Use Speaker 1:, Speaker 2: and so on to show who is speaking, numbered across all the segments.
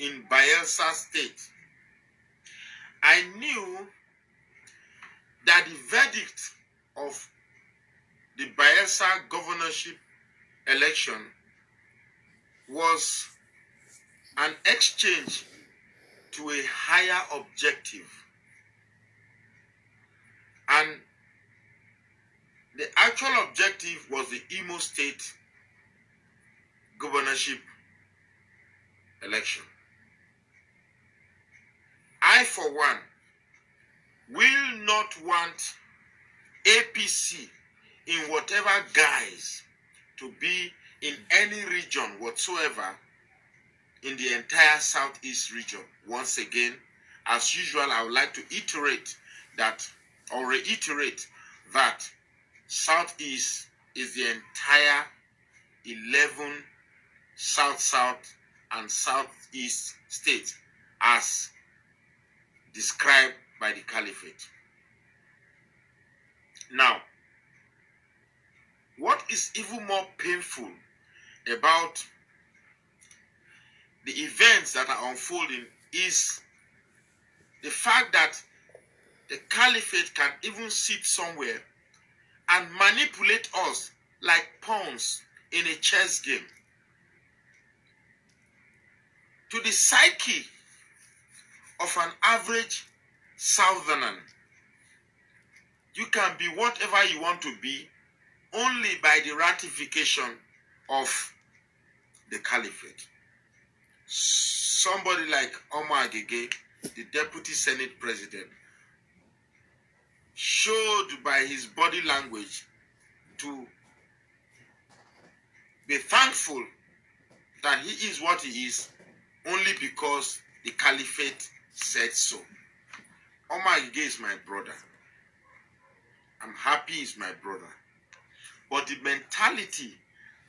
Speaker 1: in Bayelsa State, I knew that the verdict of the Bayelsa governorship election was an exchange to a higher objective. And the actual objective was the Imo State governorship election. I, for one, will not want APC in whatever guise to be in any region whatsoever in the entire Southeast region. Once again, as usual, I would like to reiterate that Southeast is the entire 11 South and Southeast states as described by the Caliphate. Now, what is even more painful about the events that are unfolding is the fact that the Caliphate can even sit somewhere and manipulate us like pawns in a chess game. To the psyche of an average Southerner, you can be whatever you want to be only by the ratification of the Caliphate. Somebody like Omar Agege, the Deputy Senate President, showed by his body language to be thankful that he is what he is only because the Caliphate said so. Omar Agege is my brother. I'm happy he's my brother. But the mentality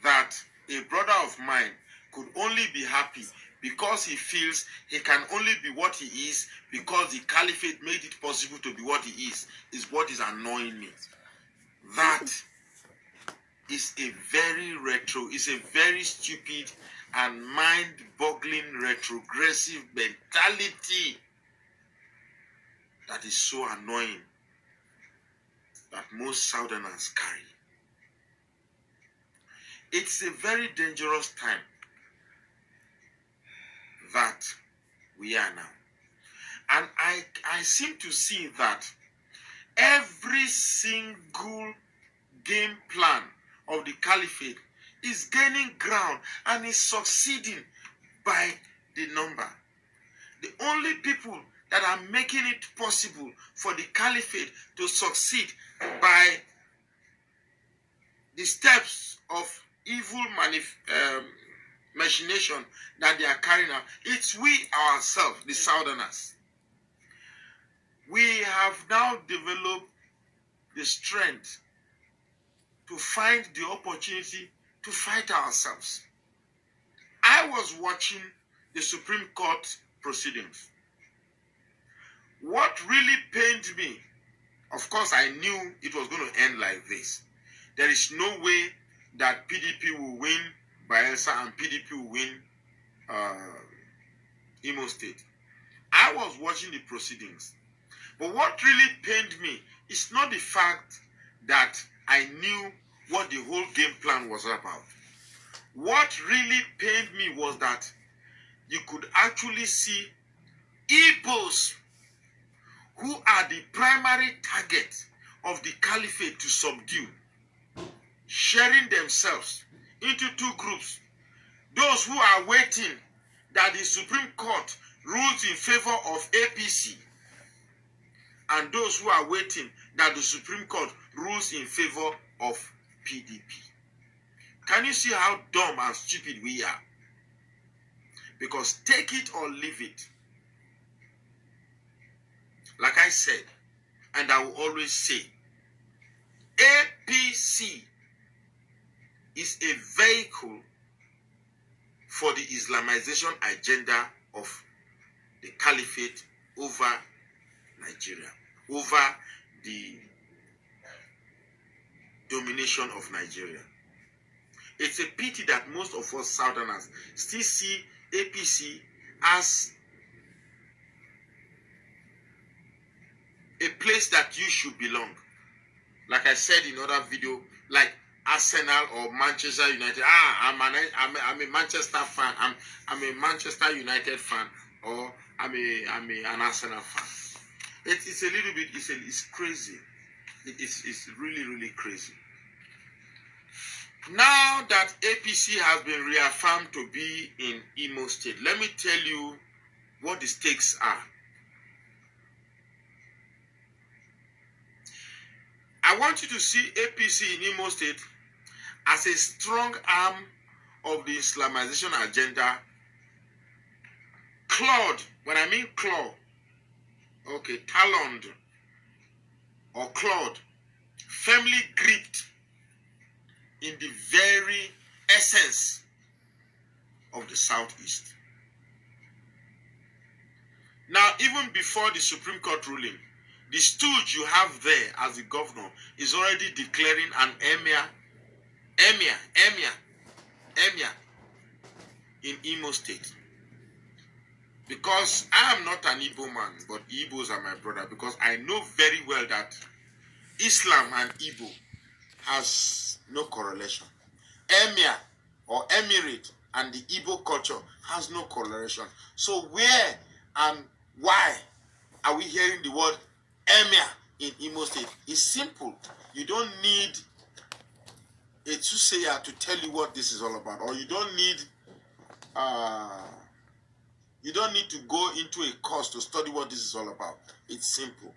Speaker 1: that a brother of mine could only be happy because he feels he can only be what he is because the Caliphate made it possible to be what he is what is annoying me. That is a very stupid and mind-boggling retrogressive mentality that is so annoying that most Southerners carry. It's a very dangerous time that we are now. And I seem to see that every single game plan of the Caliphate is gaining ground and is succeeding by the number. The only people that are making it possible for the Caliphate to succeed by the steps of evil machination that they are carrying out, it's we ourselves, the Southerners. We have now developed the strength to find the opportunity to fight ourselves. I was watching the Supreme Court proceedings. What really pained me, of course I knew it was going to end like this. There is no way that PDP will win Bayelsa and PDP will win Imo State. I was watching the proceedings. But what really pained me is not the fact that I knew what the whole game plan was about. What really pained me was that you could actually see Igbos who are the primary target of the Caliphate to subdue, sharing themselves into two groups. Those who are waiting that the Supreme Court rules in favor of APC, and those who are waiting that the Supreme Court rules in favor of PDP. Can you see how dumb and stupid we are? Because take it or leave it. Like I said, and I will always say, APC is a vehicle for the Islamization agenda of the Caliphate over Nigeria, over the domination of Nigeria. It's a pity that most of us Southerners still see APC as a place that you should belong. Like I said in other video, like Arsenal or Manchester United. I'm a Manchester fan. I'm a Manchester United fan, or I'm an Arsenal fan. It's a little bit. It's crazy. It's really crazy. Now that APC has been reaffirmed to be in Imo State, let me tell you what the stakes are. I want you to see APC in Imo State as a strong arm of the Islamization agenda, clawed, when I mean claw, okay, taloned or clawed, firmly gripped in the very essence of the Southeast. Now, even before the Supreme Court ruling, the stooge you have there as the governor is already declaring an emir in Imo State. Because I am not an Igbo man, but Igbos are my brother, because I know very well that Islam and Igbo has no correlation. Emir or emirate and the Igbo culture has no correlation. So where and why are we hearing the word emir in Imo State? It's simple. You don't need a soothsayer to tell you what this is all about, or you don't need to go into a course to study what this is all about. It's simple.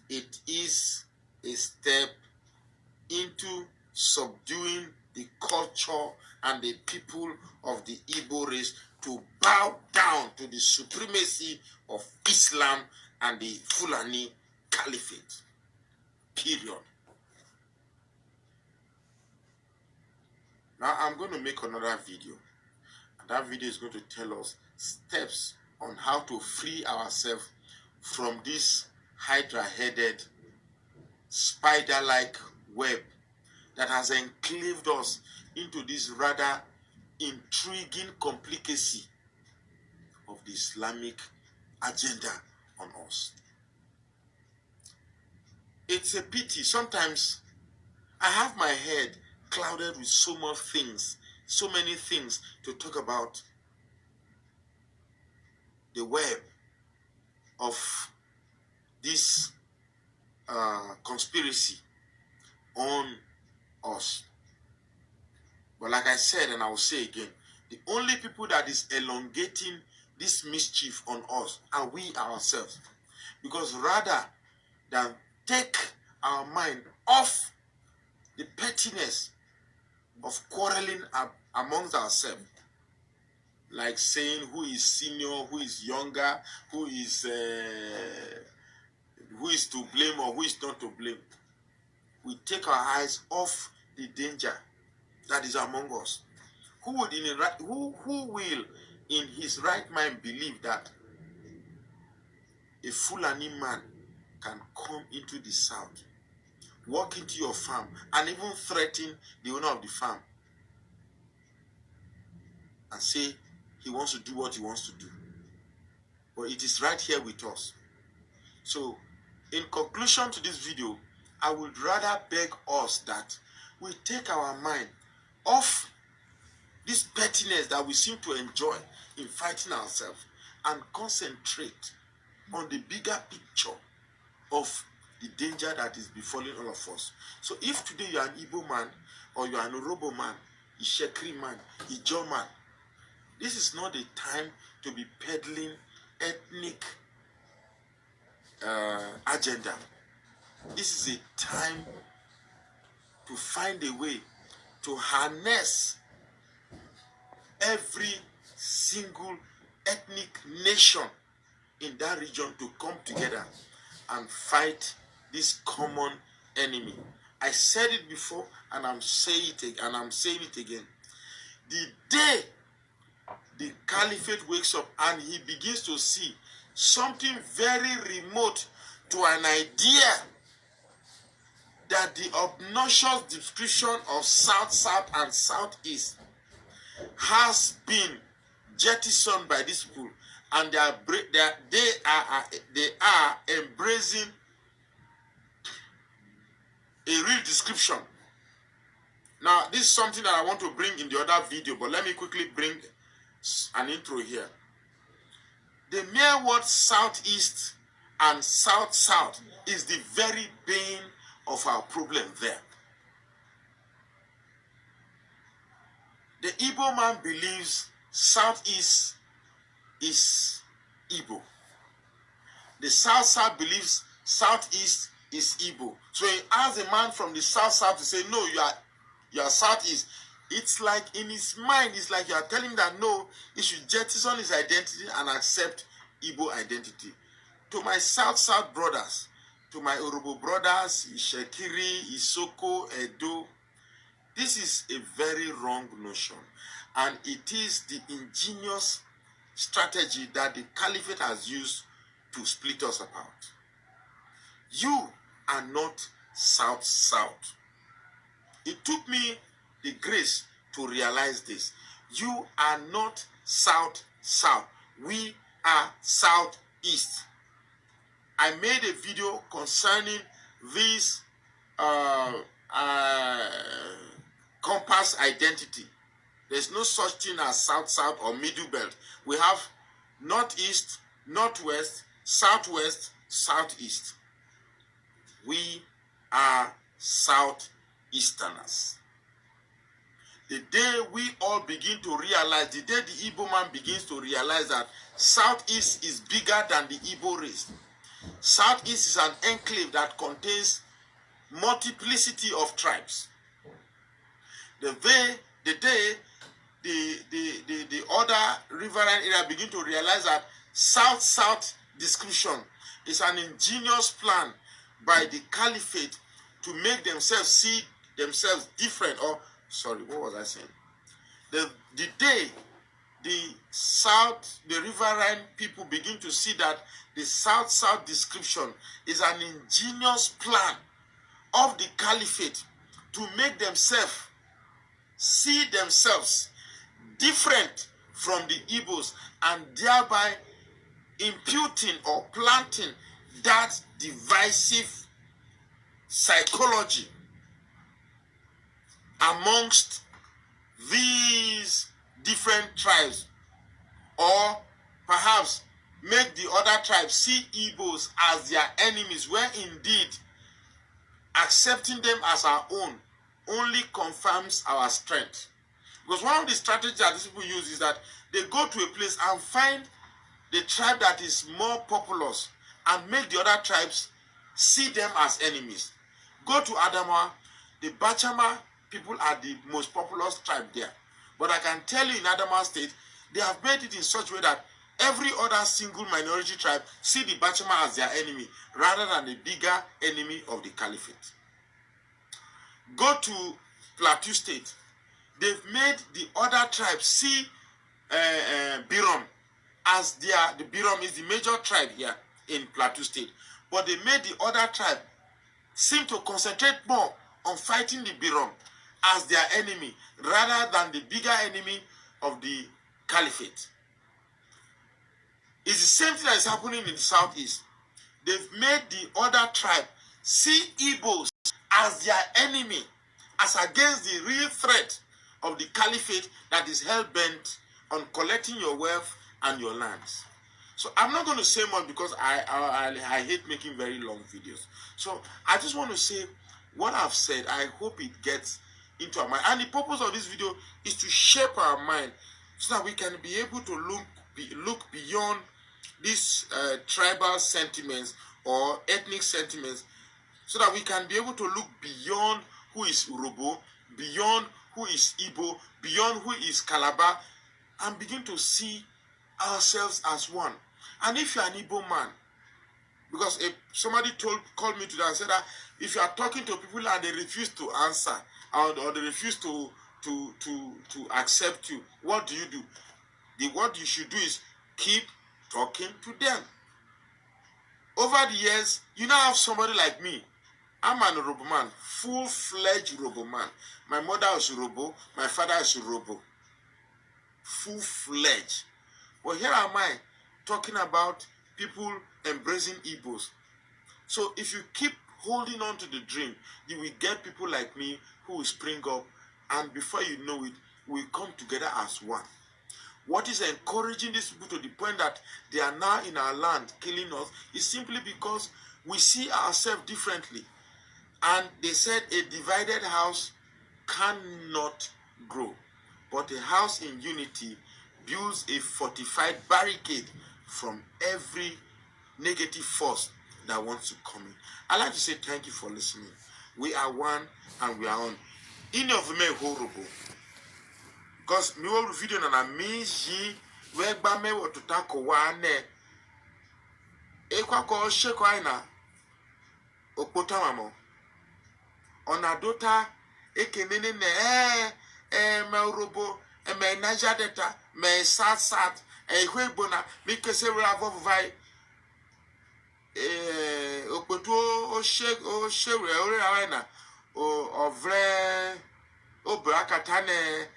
Speaker 1: It is a step into subduing the culture and the people of the Igbo race to bow down to the supremacy of Islam and the Fulani Caliphate. Period. Now I'm going to make another video. And that video is going to tell us steps on how to free ourselves from this hydra-headed, spider-like web that has enclaved us into this rather intriguing complicacy of the Islamic agenda on us. It's a pity. Sometimes I have my head clouded with so many things to talk about the web of this conspiracy on us. But like I said, and I will say again, the only people that is elongating this mischief on us are we ourselves. Because rather than take our mind off the pettiness of quarreling amongst ourselves, like saying who is senior, who is younger, who is to blame or who is not to blame, we take our eyes off the danger that is among us. Who will in his right mind believe that a Fulani man can come into the south, walk into your farm, and even threaten the owner of the farm and say he wants to do what he wants to do? But it is right here with us. So, in conclusion to this video, I would rather beg us that we take our mind off this pettiness that we seem to enjoy in fighting ourselves and concentrate on the bigger picture of the danger that is befalling all of us. So if today you are an Igbo man, or you are an Orobo man, a Shekri man, a Ijaw man, this is not the time to be peddling ethnic agenda. This is a time to find a way to harness every single ethnic nation in that region to come together and fight this common enemy. I said it before, and I'm saying it again. The day the caliphate wakes up and he begins to see something very remote to an idea that the obnoxious description of South, South, and Southeast has been jettisoned by these people, and they are embracing a real description. Now, this is something that I want to bring in the other video, but let me quickly bring an intro here. The mere word southeast and south-south is the very bane of our problem there. The Igbo man believes southeast is Igbo. The south-south believes southeast is Igbo. So he asks a man from the south-south to say, no, you are southeast. It's like in his mind, it's like you are telling him that no, he should jettison his identity and accept Igbo identity. To my south-south brothers, to my Orobo brothers, Ishekiri, Isoko, Edo, this is a very wrong notion. And it is the ingenious strategy that the caliphate has used to split us apart. You are not south-south. It took me the grace to realize this. You are not south-south. We are southeast. I made a video concerning this compass identity. There's no such thing as south-south or middle belt. We have northeast, northwest, southwest, southeast. We are southeasterners. The day we all begin to realize, the day the Igbo man begins to realize that southeast is bigger than the Igbo race. Southeast is an enclave that contains multiplicity of tribes. The day the other riverine area begin to realize that south-south description is an ingenious plan by the caliphate to make themselves see themselves different, or sorry, what was I saying? The day the riverine people begin to see that the south-south description is an ingenious plan of the caliphate to make themselves see themselves different from the Igbos, and thereby imputing or planting that divisive psychology amongst these different tribes, or perhaps make the other tribes see Igbos as their enemies, where indeed accepting them as our own only confirms our strength. Because one of the strategies that these people use is that they go to a place and find the tribe that is more populous and make the other tribes see them as enemies. Go to Adamawa, the Bachama people are the most populous tribe there. But I can tell you in Adamawa State, they have made it in such a way that every other single minority tribe see the Bachama as their enemy rather than the bigger enemy of the caliphate. Go to Plateau State. They've made the other tribes see Birom as the Birom is the major tribe here in Plateau State. But they made the other tribe seem to concentrate more on fighting the Birom as their enemy rather than the bigger enemy of the caliphate. It's the same thing that is happening in the southeast. They've made the other tribe see Igbos as their enemy, as against the real threat of the caliphate that is hell-bent on collecting your wealth and your lands. So I'm not going to say much because I hate making very long videos. So I just want to say what I've said. I hope it gets into our mind. And the purpose of this video is to shape our mind so that we can be able to look beyond these tribal sentiments or ethnic sentiments, so that we can be able to look beyond who is Urobo, beyond who is Igbo, beyond who is Calabar, and begin to see ourselves as one. And if you are an Igbo man, because if somebody called me today and said that if you are talking to people and they refuse to answer, or they refuse to accept you, what do? What you should do is keep talking to them. Over the years, you now have somebody like me. I'm an Urobo man, full-fledged Urobo man. My mother is Urobo, my father is Urobo. full-fledged. Well, here am I talking about people embracing Igbos. So if you keep holding on to the dream, you will get people like me who will spring up, and before you know it, we come together as one. What is encouraging these people to the point that they are now in our land killing us is simply because we see ourselves differently. And they said a divided house cannot grow, but a house in unity builds a fortified barricade from every negative force that wants to come in. I'd like to say thank you for listening. We are one and we are on. In of me horrible. Because me will video na me ji we gba me wo to tako wa ne e kwa ko sheko aina okpota mamo ona dota ekenene ne me robo me naja data me sat hwegbo na mi kese we avovo vai okpoto o shewe ore aina o ovre Oraka tane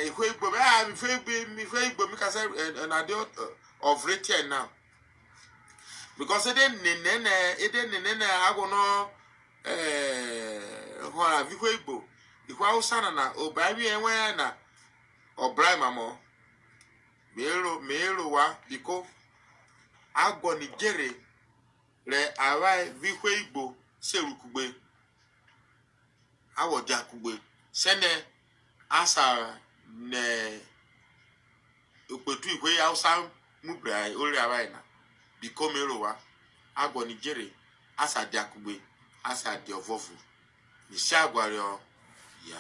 Speaker 1: Igbo Igbo mi kase na de of return now because it didn't agono hora Igbo ikwa usana na obawi enwe na obrai mamo mero wa biko agoni jere le awai Igbo serukugbe awo jakugbe sene asa ne okpetu ihwe Hausa mubrai ori awaina biko merowa agoni jere asa diakugbe asa diovovu ni si agwario ya